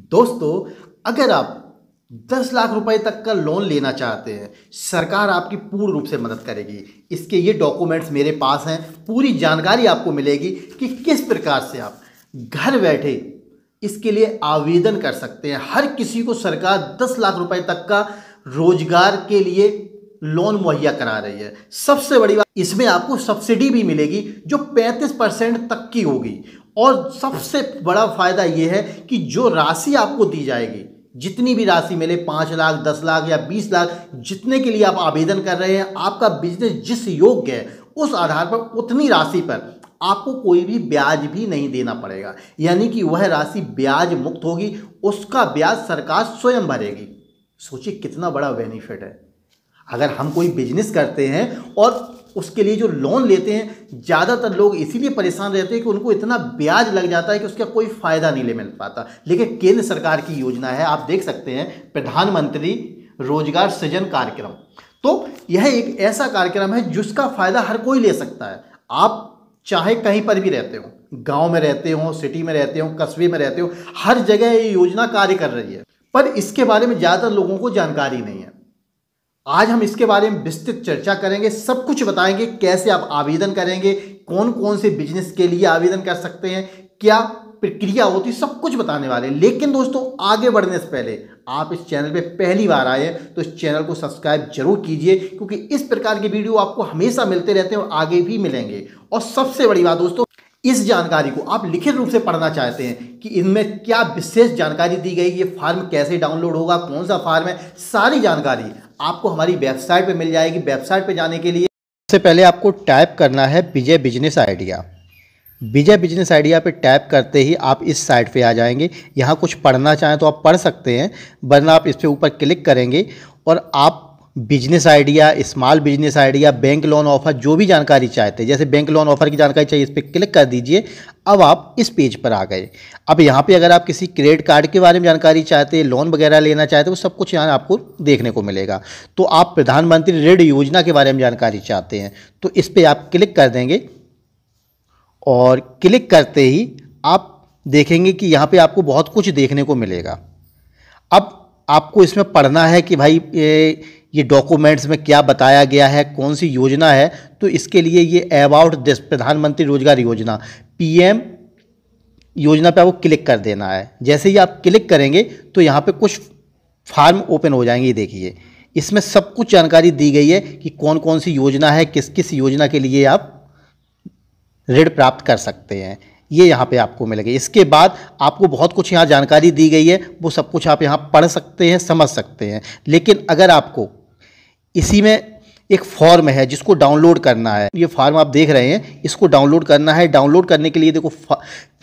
दोस्तों, अगर आप 10 लाख रुपए तक का लोन लेना चाहते हैं, सरकार आपकी पूर्ण रूप से मदद करेगी। इसके ये डॉक्यूमेंट्स मेरे पास हैं, पूरी जानकारी आपको मिलेगी कि किस प्रकार से आप घर बैठे इसके लिए आवेदन कर सकते हैं। हर किसी को सरकार 10 लाख रुपए तक का रोजगार के लिए लोन मुहैया करा रही है। सबसे बड़ी बात, इसमें आपको सब्सिडी भी मिलेगी जो 35% तक की होगी। और सबसे बड़ा फायदा यह है कि जो राशि आपको दी जाएगी, जितनी भी राशि मिले, 5 लाख, 10 लाख या 20 लाख, जितने के लिए आप आवेदन कर रहे हैं, आपका बिजनेस जिस योग्य है उस आधार पर उतनी राशि पर आपको कोई भी ब्याज भी नहीं देना पड़ेगा। यानी कि वह राशि ब्याज मुक्त होगी, उसका ब्याज सरकार स्वयं भरेगी। सोचिए कितना बड़ा बेनिफिट है। अगर हम कोई बिजनेस करते हैं और उसके लिए जो लोन लेते हैं, ज़्यादातर लोग इसीलिए परेशान रहते हैं कि उनको इतना ब्याज लग जाता है कि उसका कोई फ़ायदा नहीं मिल पाता। लेकिन केंद्र सरकार की योजना है, आप देख सकते हैं, प्रधानमंत्री रोजगार सृजन कार्यक्रम। तो यह एक ऐसा कार्यक्रम है जिसका फ़ायदा हर कोई ले सकता है। आप चाहे कहीं पर भी रहते हो, गाँव में रहते हो, सिटी में रहते हो, कस्बे में रहते हो, हर जगह ये योजना कार्य कर रही है। पर इसके बारे में ज़्यादातर लोगों को जानकारी नहीं है। आज हम इसके बारे में विस्तृत चर्चा करेंगे, सब कुछ बताएंगे, कैसे आप आवेदन करेंगे, कौन कौन से बिजनेस के लिए आवेदन कर सकते हैं, क्या प्रक्रिया होती, सब कुछ बताने वाले हैं। लेकिन दोस्तों, आगे बढ़ने से पहले आप इस चैनल पे पहली बार आए हैं तो इस चैनल को सब्सक्राइब जरूर कीजिए, क्योंकि इस प्रकार के वीडियो आपको हमेशा मिलते रहते हैं और आगे भी मिलेंगे। और सबसे बड़ी बात दोस्तों, इस जानकारी को आप लिखित रूप से पढ़ना चाहते हैं कि इनमें क्या विशेष जानकारी दी गई, ये फॉर्म कैसे डाउनलोड होगा, कौन सा फॉर्म है, सारी जानकारी आपको हमारी वेबसाइट पे मिल जाएगी। वेबसाइट पे जाने के लिए सबसे पहले आपको टाइप करना है विजय बिजनेस आइडिया। विजय बिजनेस आइडिया पे टाइप करते ही आप इस साइट पे आ जाएंगे। यहाँ कुछ पढ़ना चाहें तो आप पढ़ सकते हैं, वरना आप इस पे ऊपर क्लिक करेंगे और आप business idea, small business idea, bank loan offer, जो भी जानकारी चाहते हैं, जैसे बैंक लोन ऑफर की जानकारी चाहिए, इस पर क्लिक कर दीजिए। अब आप इस पेज पर आ गए। अब यहाँ पे अगर आप किसी क्रेडिट कार्ड के बारे में जानकारी चाहते हैं, लोन वगैरह लेना चाहते हैं, वो सब कुछ यहाँ आपको देखने को मिलेगा। तो आप प्रधानमंत्री ऋण योजना के बारे में जानकारी चाहते हैं तो इस पर आप क्लिक कर देंगे और क्लिक करते ही आप देखेंगे कि यहाँ पे आपको बहुत कुछ देखने को मिलेगा। अब आपको इसमें पढ़ना है कि भाई ये डॉक्यूमेंट्स में क्या बताया गया है, कौन सी योजना है। तो इसके लिए ये अबाउट दिस प्रधानमंत्री रोजगार योजना, पीएम योजना पे आपको क्लिक कर देना है। जैसे ही आप क्लिक करेंगे तो यहाँ पे कुछ फॉर्म ओपन हो जाएंगे। देखिए, इसमें सब कुछ जानकारी दी गई है कि कौन कौन सी योजना है, किस किस योजना के लिए आप ऋण प्राप्त कर सकते हैं, ये यहाँ पे आपको मिलेगा। इसके बाद आपको बहुत कुछ यहाँ जानकारी दी गई है, वो सब कुछ आप यहाँ पढ़ सकते हैं, समझ सकते हैं। लेकिन अगर आपको इसी में एक फॉर्म है जिसको डाउनलोड करना है, ये फॉर्म आप देख रहे हैं, इसको डाउनलोड करना है। डाउनलोड करने के लिए देखो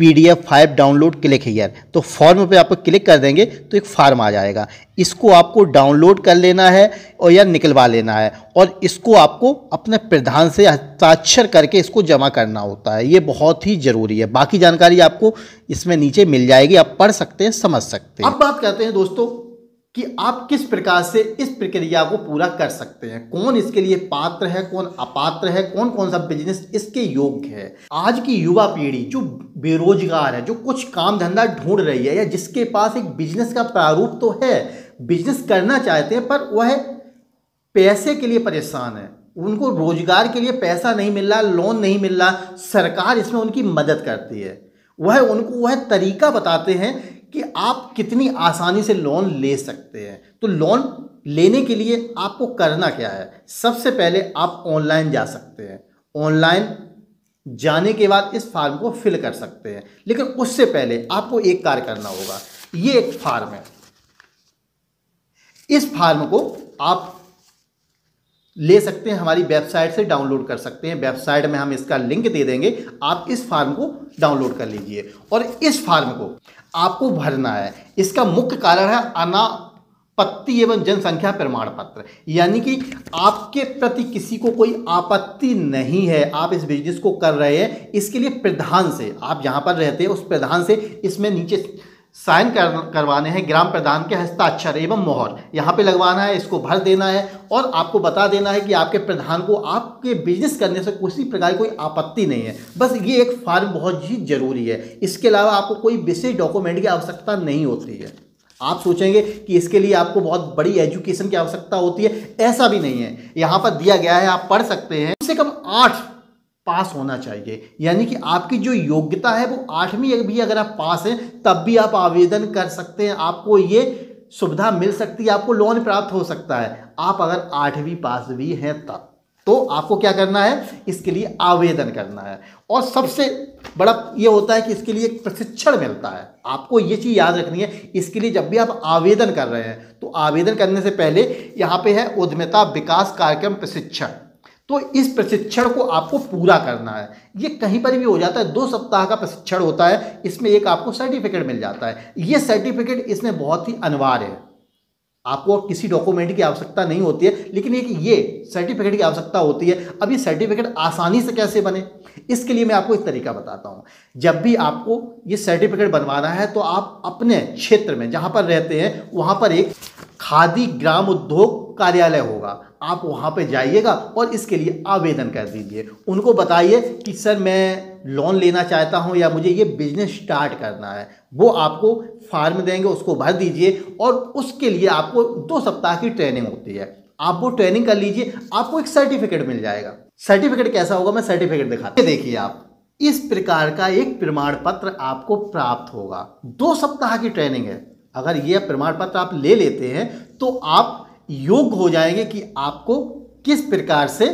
PDF 5 डाउनलोड क्लिक हियर, तो फॉर्म पे आप क्लिक कर देंगे तो एक फॉर्म आ जाएगा। इसको आपको डाउनलोड कर लेना है और या निकलवा लेना है, और इसको आपको अपने प्रधान से हस्ताक्षर करके इसको जमा करना होता है। ये बहुत ही ज़रूरी है। बाकी जानकारी आपको इसमें नीचे मिल जाएगी, आप पढ़ सकते हैं, समझ सकते हैं। अब बात करते हैं दोस्तों कि आप किस प्रकार से इस प्रक्रिया को पूरा कर सकते हैं, कौन इसके लिए पात्र है, कौन अपात्र है, कौन कौन सा बिजनेस इसके योग्य है। आज की युवा पीढ़ी जो बेरोजगार है, जो कुछ काम धंधा ढूंढ रही है, या जिसके पास एक बिजनेस का प्रारूप तो है, बिजनेस करना चाहते हैं, पर वह पैसे के लिए परेशान है, उनको रोजगार के लिए पैसा नहीं मिल रहा, लोन नहीं मिल रहा। सरकार इसमें उनकी मदद करती है, वह उनको वह तरीका बताते हैं कि आप कितनी आसानी से लोन ले सकते हैं। तो लोन लेने के लिए आपको करना क्या है, सबसे पहले आप ऑनलाइन जा सकते हैं। ऑनलाइन जाने के बाद इस फॉर्म को फिल कर सकते हैं, लेकिन उससे पहले आपको एक कार्य करना होगा। ये एक फॉर्म है, इस फॉर्म को आप ले सकते हैं, हमारी वेबसाइट से डाउनलोड कर सकते हैं। वेबसाइट में हम इसका लिंक दे देंगे, आप इस फॉर्म को डाउनलोड कर लीजिए और इस फॉर्म को आपको भरना है। इसका मुख्य कारण है अनापत्ति एवं जनसंख्या प्रमाण पत्र, यानी कि आपके प्रति किसी को कोई आपत्ति नहीं है, आप इस बिजनेस को कर रहे हैं। इसके लिए प्रधान से, आप जहां पर रहते हैं उस प्रधान से इसमें नीचे साइन करवाने हैं ग्राम प्रधान के हस्ताक्षर एवं मोहर, यहाँ पे लगवाना है, इसको भर देना है और आपको बता देना है कि आपके प्रधान को आपके बिजनेस करने से किसी प्रकार की कोई आपत्ति नहीं है। बस ये एक फॉर्म बहुत ही जरूरी है, इसके अलावा आपको कोई विशेष डॉक्यूमेंट की आवश्यकता नहीं होती है। आप सोचेंगे कि इसके लिए आपको बहुत बड़ी एजुकेशन की आवश्यकता होती है, ऐसा भी नहीं है। यहाँ पर दिया गया है, आप पढ़ सकते हैं, कम से कम 8 पास होना चाहिए, यानी कि आपकी जो योग्यता है वो 8वीं भी अगर आप पास हैं तब भी आप आवेदन कर सकते हैं, आपको ये सुविधा मिल सकती है, आपको लोन प्राप्त हो सकता है। आप अगर 8वीं पास भी हैं तब तो आपको क्या करना है, इसके लिए आवेदन करना है। और सबसे बड़ा ये होता है कि इसके लिए एक प्रशिक्षण मिलता है। आपको ये चीज़ याद रखनी है, इसके लिए जब भी आप आवेदन कर रहे हैं तो आवेदन करने से पहले यहाँ पे है उद्यमिता विकास कार्यक्रम प्रशिक्षण, तो इस प्रशिक्षण को आपको पूरा करना है। ये कहीं पर भी हो जाता है, 2 सप्ताह का प्रशिक्षण होता है, इसमें एक आपको सर्टिफिकेट मिल जाता है। ये सर्टिफिकेट इसमें बहुत ही अनिवार्य है, आपको किसी डॉक्यूमेंट की आवश्यकता नहीं होती है, लेकिन एक ये सर्टिफिकेट की आवश्यकता होती है। अब ये सर्टिफिकेट आसानी से कैसे बने, इसके लिए मैं आपको एक तरीका बताता हूँ। जब भी आपको ये सर्टिफिकेट बनवाना है तो आप अपने क्षेत्र में जहाँ पर रहते हैं वहाँ पर एक खादी ग्राम उद्योग कार्यालय होगा, आप वहाँ पे जाइएगा और इसके लिए आवेदन कर दीजिए। उनको बताइए कि सर मैं लोन लेना चाहता हूँ या मुझे ये बिजनेस स्टार्ट करना है, वो आपको फॉर्म देंगे, उसको भर दीजिए और उसके लिए आपको 2 सप्ताह की ट्रेनिंग होती है। आप वो ट्रेनिंग कर लीजिए, आपको एक सर्टिफिकेट मिल जाएगा। सर्टिफिकेट कैसा होगा, मैं सर्टिफिकेट दिखाता हूं। देखिए आप, इस प्रकार का एक प्रमाण पत्र आपको प्राप्त होगा। 2 सप्ताह की ट्रेनिंग है, अगर ये प्रमाण पत्र आप ले लेते हैं तो आप योग्य हो जाएंगे कि आपको किस प्रकार से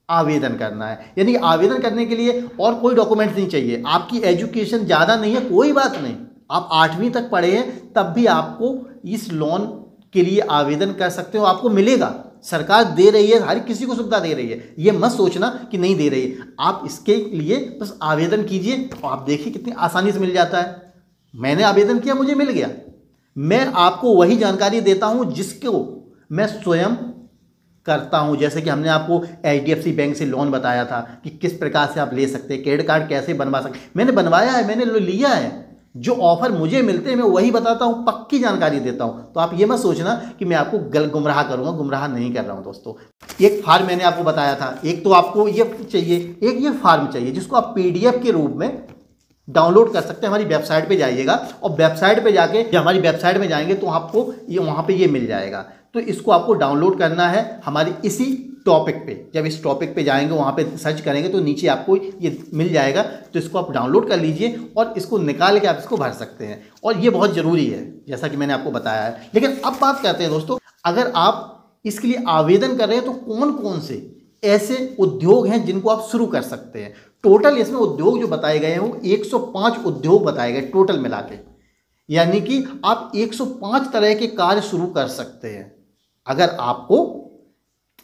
आवेदन करना है। यानी आवेदन करने के लिए और कोई डॉक्यूमेंट नहीं चाहिए, आपकी एजुकेशन ज़्यादा नहीं है कोई बात नहीं, आप 8वीं तक पढ़े हैं तब भी आपको इस लोन के लिए आवेदन कर सकते हो, आपको मिलेगा। सरकार दे रही है, हर किसी को सुविधा दे रही है, ये मत सोचना कि नहीं दे रही है। आप इसके लिए बस आवेदन कीजिए और आप देखिए कितनी आसानी से मिल जाता है। मैंने आवेदन किया, मुझे मिल गया। मैं आपको वही जानकारी देता हूँ जिसको मैं स्वयं करता हूं। जैसे कि हमने आपको HDFC बैंक से लोन बताया था कि किस प्रकार से आप ले सकते हैं, क्रेडिट कार्ड कैसे बनवा सकते, मैंने बनवाया है, मैंने लिया है। जो ऑफर मुझे मिलते हैं मैं वही बताता हूं, पक्की जानकारी देता हूं। तो आप ये मत सोचना कि मैं आपको गुमराह करूंगा, गुमराह नहीं कर रहा हूं दोस्तों। एक फॉर्म मैंने आपको बताया था, एक तो आपको ये चाहिए, एक ये फॉर्म चाहिए जिसको आप PDF के रूप में डाउनलोड कर सकते हैं। हमारी वेबसाइट पे जाइएगा और वेबसाइट पे जाके जब हमारी वेबसाइट में जाएंगे तो आपको ये वहाँ पे ये मिल जाएगा। तो इसको आपको डाउनलोड करना है हमारी इसी टॉपिक पे। जब इस टॉपिक पे जाएंगे वहाँ पे सर्च करेंगे तो नीचे आपको ये मिल जाएगा, तो इसको आप डाउनलोड कर लीजिए और इसको निकाल के आप इसको भर सकते हैं। और ये बहुत ज़रूरी है जैसा कि मैंने आपको बताया है। लेकिन अब बात करते हैं दोस्तों, अगर आप इसके लिए आवेदन कर रहे हैं तो कौन कौन से ऐसे उद्योग हैं जिनको आप शुरू कर सकते हैं। टोटल इसमें उद्योग जो बताए गए हैं वो 105 उद्योग बताए गए टोटल मिला के, यानी कि आप 105 तरह के कार्य शुरू कर सकते हैं अगर आपको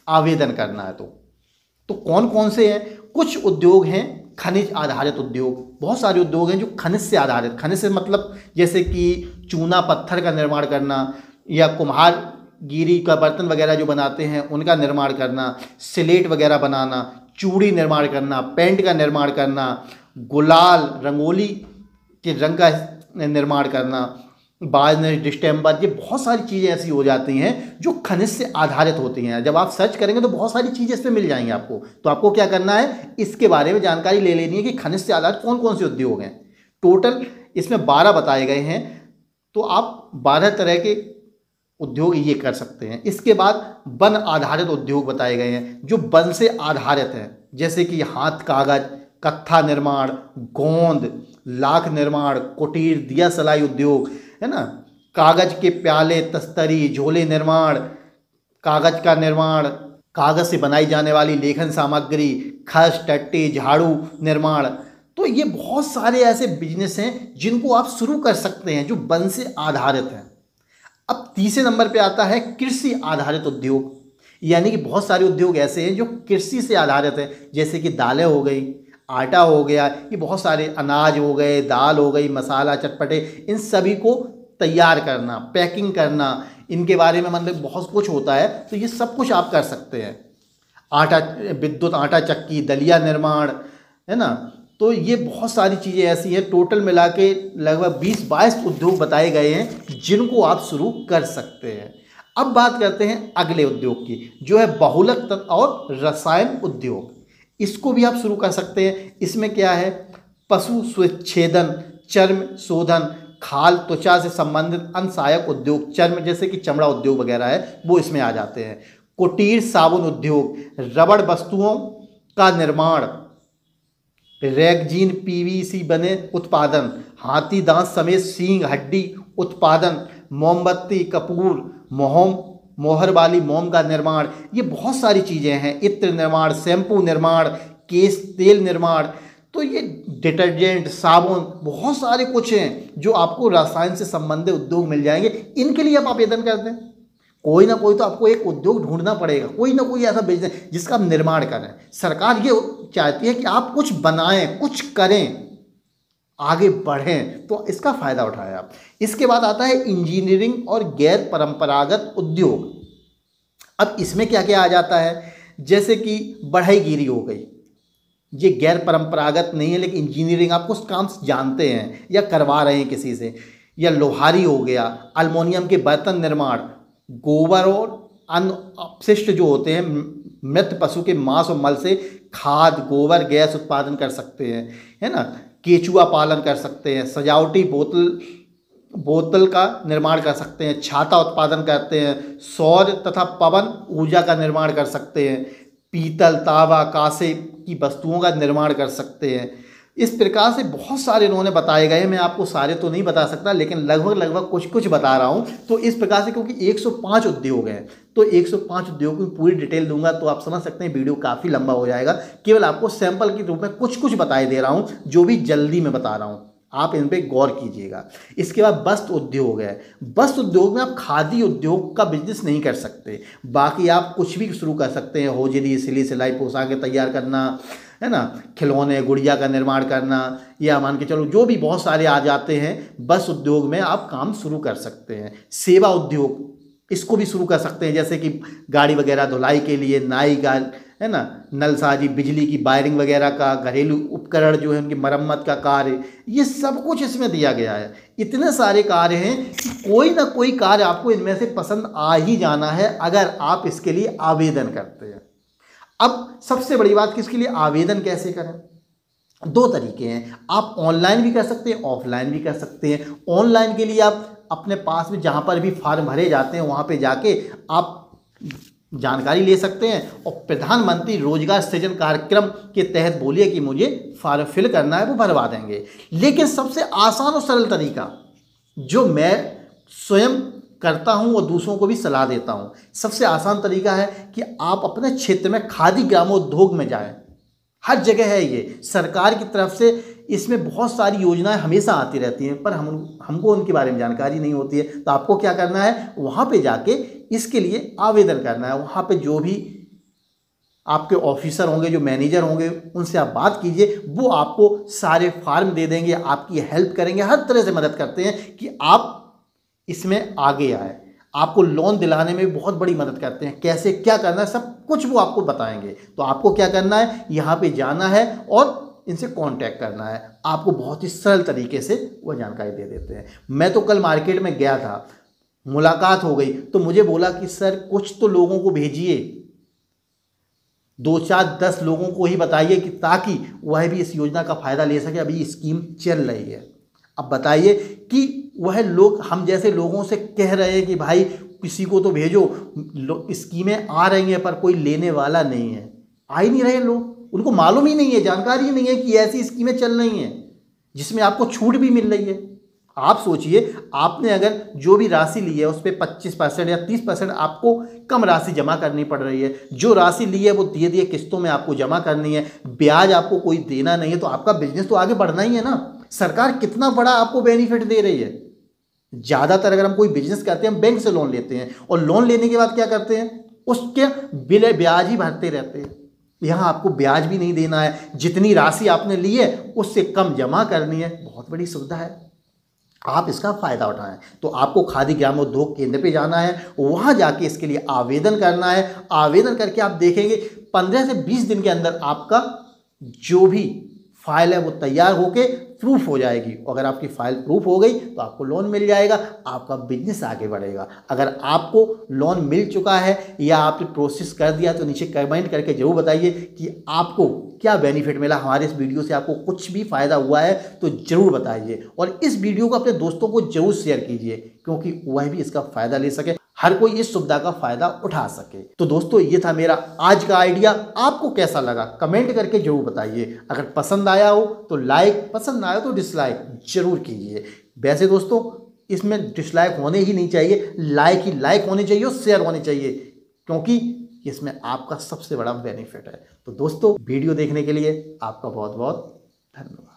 आवेदन करना है तो कौन कौन से हैं। कुछ उद्योग हैं खनिज आधारित उद्योग, बहुत सारे उद्योग हैं जो खनिज से आधारित, खनिज से मतलब जैसे कि चूना पत्थर का निर्माण करना या कुम्हार गिरी का बर्तन वगैरह जो बनाते हैं उनका निर्माण करना, स्लेट वगैरह बनाना, चूड़ी निर्माण करना, पेंट का निर्माण करना, गुलाल रंगोली के रंग का निर्माण करना, बाजनेस डिस्टेम्बर, ये बहुत सारी चीज़ें ऐसी हो जाती हैं जो खनिज से आधारित होती हैं। जब आप सर्च करेंगे तो बहुत सारी चीज़ें इस पर मिल जाएंगी आपको। तो आपको क्या करना है, इसके बारे में जानकारी ले लेनी है कि खनिज से आधारित कौन कौन से उद्योग हैं। टोटल इसमें 12 बताए गए हैं, तो आप 12 तरह के उद्योग ये कर सकते हैं। इसके बाद वन आधारित उद्योग बताए गए हैं जो वन से आधारित हैं, जैसे कि हाथ कागज, कत्था निर्माण, गोंद, लाख निर्माण, कुटीर, दिया सलाई उद्योग है ना, कागज के प्याले, तस्तरी, झोले निर्माण, कागज का निर्माण, कागज से बनाई जाने वाली लेखन सामग्री, खस, टट्टी, झाड़ू निर्माण। तो ये बहुत सारे ऐसे बिजनेस हैं जिनको आप शुरू कर सकते हैं जो वन से आधारित हैं। अब तीसरे नंबर पे आता है कृषि आधारित उद्योग, यानी कि बहुत सारे उद्योग ऐसे हैं जो कृषि से आधारित हैं, जैसे कि दालें हो गई, आटा हो गया, ये बहुत सारे अनाज हो गए, दाल हो गई, मसाला, चटपटे, इन सभी को तैयार करना, पैकिंग करना, इनके बारे में मतलब बहुत कुछ होता है। तो ये सब कुछ आप कर सकते हैं। आटा, विद्युत आटा चक्की, दलिया निर्माण है ना, तो ये बहुत सारी चीज़ें ऐसी हैं, टोटल मिला के लगभग 20-22 उद्योग बताए गए हैं जिनको आप शुरू कर सकते हैं। अब बात करते हैं अगले उद्योग की, जो है बहुलक और रसायन उद्योग। इसको भी आप शुरू कर सकते हैं। इसमें क्या है, पशु स्वेच्छेदन, चर्म शोधन, खाल, त्वचा से संबंधित अन्य सहायक उद्योग, चर्म जैसे कि चमड़ा उद्योग वगैरह है वो इसमें आ जाते हैं। कुटीर साबुन उद्योग, रबड़ वस्तुओं का निर्माण, रेगजीन पीवीसी बने उत्पादन, हाथी दांत समेत सींग हड्डी उत्पादन, मोमबत्ती कपूर मोहर वाली मोम का निर्माण, ये बहुत सारी चीज़ें हैं। इत्र निर्माण, शैम्पू निर्माण, केश तेल निर्माण, तो ये डिटर्जेंट, साबुन, बहुत सारे कुछ हैं जो आपको रसायन से संबंधित उद्योग मिल जाएंगे। इनके लिए आप आवेदन कर दें। कोई ना कोई तो आपको एक उद्योग ढूंढना पड़ेगा, कोई ना कोई ऐसा बिजनेस जिसका आप निर्माण करें। सरकार ये चाहती है कि आप कुछ बनाएं, कुछ करें, आगे बढ़ें, तो इसका फ़ायदा उठाएं आप। इसके बाद आता है इंजीनियरिंग और गैर परंपरागत उद्योग। अब इसमें क्या क्या आ जाता है, जैसे कि बढ़ईगिरी हो गई, ये गैर परंपरागत नहीं है लेकिन इंजीनियरिंग आप कुछ काम जानते हैं या करवा रहे हैं किसी से, या लोहारी हो गया, अल्मोनियम के बर्तन निर्माण, गोबर और अन्य अपशिष्ट जो होते हैं मृत पशु के मांस और मल से खाद गोबर गैस उत्पादन कर सकते हैं, है ना। केचुआ पालन कर सकते हैं, सजावटी बोतल का निर्माण कर सकते हैं, छाता उत्पादन करते हैं, सौर तथा पवन ऊर्जा का निर्माण कर सकते हैं, पीतल तांबा कांसे की वस्तुओं का निर्माण कर सकते हैं। इस प्रकार से बहुत सारे इन्होंने बताए गए हैं। मैं आपको सारे तो नहीं बता सकता लेकिन लगभग कुछ कुछ बता रहा हूँ। तो इस प्रकार से क्योंकि 105 उद्योग हैं तो 105 उद्योग की पूरी डिटेल दूंगा तो आप समझ सकते हैं वीडियो काफ़ी लंबा हो जाएगा। केवल आपको सैंपल के रूप में कुछ कुछ बताए दे रहा हूँ जो भी जल्दी में बता रहा हूँ, आप इन पर गौर कीजिएगा। इसके बाद वस्त्र उद्योग है। वस्त्र उद्योग में आप खादी उद्योग का बिजनेस नहीं कर सकते, बाकी आप कुछ भी शुरू कर सकते हैं। होजरी सिली सिलाई पोशाकें तैयार करना, है ना, खिलौने गुड़िया का निर्माण करना, या मान के चलो जो भी बहुत सारे आ जाते हैं, बस उद्योग में आप काम शुरू कर सकते हैं। सेवा उद्योग, इसको भी शुरू कर सकते हैं, जैसे कि गाड़ी वगैरह धुलाई के लिए नाई का, है ना, नलसाजी, बिजली की वायरिंग वगैरह का, घरेलू उपकरण जो है उनकी मरम्मत का कार्य, ये सब कुछ इसमें दिया गया है। इतने सारे कार्य हैं कि कोई ना कोई कार्य आपको इनमें से पसंद आ ही जाना है अगर आप इसके लिए आवेदन करते हैं। अब सबसे बड़ी बात कि इसके लिए आवेदन कैसे करें, दो तरीके हैं। आप ऑनलाइन भी कर सकते हैं, ऑफलाइन भी कर सकते हैं। ऑनलाइन के लिए आप अपने पास में जहाँ पर भी फॉर्म भरे जाते हैं वहाँ पे जाके आप जानकारी ले सकते हैं और प्रधानमंत्री रोजगार सृजन कार्यक्रम के तहत बोलिए कि मुझे फॉर्म फिल करना है, वो भरवा देंगे। लेकिन सबसे आसान और सरल तरीका जो मैं स्वयं करता हूं और दूसरों को भी सलाह देता हूं, सबसे आसान तरीका है कि आप अपने क्षेत्र में खादी ग्रामोद्योग में जाएं। हर जगह है ये, सरकार की तरफ से इसमें बहुत सारी योजनाएं हमेशा आती रहती हैं, पर हमको उनके बारे में जानकारी नहीं होती है। तो आपको क्या करना है, वहाँ पे जाके इसके लिए आवेदन करना है। वहाँ पे जो भी आपके ऑफिसर होंगे, जो मैनेजर होंगे, उनसे आप बात कीजिए, वो आपको सारे फॉर्म दे देंगे, आपकी हेल्प करेंगे, हर तरह से मदद करते हैं कि आप इसमें आगे आए। आपको लोन दिलाने में बहुत बड़ी मदद करते हैं, कैसे क्या करना है सब कुछ वो आपको बताएंगे। तो आपको क्या करना है, यहाँ पे जाना है और इनसे कांटेक्ट करना है। आपको बहुत ही सरल तरीके से वो जानकारी दे देते हैं। मैं तो कल मार्केट में गया था, मुलाकात हो गई, तो मुझे बोला कि सर कुछ तो लोगों को भेजिए, 2 4 10 लोगों को ही बताइए कि ताकि वह भी इस योजना का फ़ायदा ले सके। अभी स्कीम चल रही है। अब बताइए कि वह लोग हम जैसे लोगों से कह रहे हैं कि भाई किसी को तो भेजो, स्कीमें आ रही हैं पर कोई लेने वाला नहीं है, आ ही नहीं रहे लोग, उनको मालूम ही नहीं है, जानकारी ही नहीं है कि ऐसी स्कीमें चल रही हैं जिसमें आपको छूट भी मिल रही है। आप सोचिए, आपने अगर जो भी राशि ली है उस पर 25% या 30% आपको कम राशि जमा करनी पड़ रही है। जो राशि ली है वो धीरे धीरे किस्तों में आपको जमा करनी है, ब्याज आपको कोई देना नहीं है, तो आपका बिजनेस तो आगे बढ़ना ही है ना। सरकार कितना बड़ा आपको बेनिफिट दे रही है। ज़्यादातर अगर हम कोई बिजनेस करते हैं, हम बैंक से लोन लेते हैं और लोन लेने के बाद क्या करते हैं, उसके बिल ब्याज ही भरते रहते हैं। यहाँ आपको ब्याज भी नहीं देना है, जितनी राशि आपने ली है उससे कम जमा करनी है। बहुत बड़ी सुविधा है, आप इसका फ़ायदा उठाएं। तो आपको खादी ग्रामोद्योग केंद्र पे जाना है, वहाँ जाके इसके लिए आवेदन करना है। आवेदन करके आप देखेंगे 15 से 20 दिन के अंदर आपका जो भी फाइल है वो तैयार होके प्रूफ हो जाएगी। अगर आपकी फाइल प्रूफ हो गई तो आपको लोन मिल जाएगा, आपका बिजनेस आगे बढ़ेगा। अगर आपको लोन मिल चुका है या आपने प्रोसेस कर दिया तो नीचे कमेंट करके जरूर बताइए कि आपको क्या बेनिफिट मिला, हमारे इस वीडियो से आपको कुछ भी फायदा हुआ है तो जरूर बताइए। और इस वीडियो को अपने दोस्तों को जरूर शेयर कीजिए क्योंकि वह भी इसका फायदा ले सके, हर कोई इस सुविधा का फायदा उठा सके। तो दोस्तों ये था मेरा आज का आइडिया, आपको कैसा लगा कमेंट करके जरूर बताइए। अगर पसंद आया हो तो लाइक, पसंद ना आया तो डिसलाइक जरूर कीजिए। वैसे दोस्तों इसमें डिसलाइक होने ही नहीं चाहिए, लाइक ही लाइक होने चाहिए और शेयर होने चाहिए क्योंकि इसमें आपका सबसे बड़ा बेनिफिट है। तो दोस्तों वीडियो देखने के लिए आपका बहुत बहुत धन्यवाद।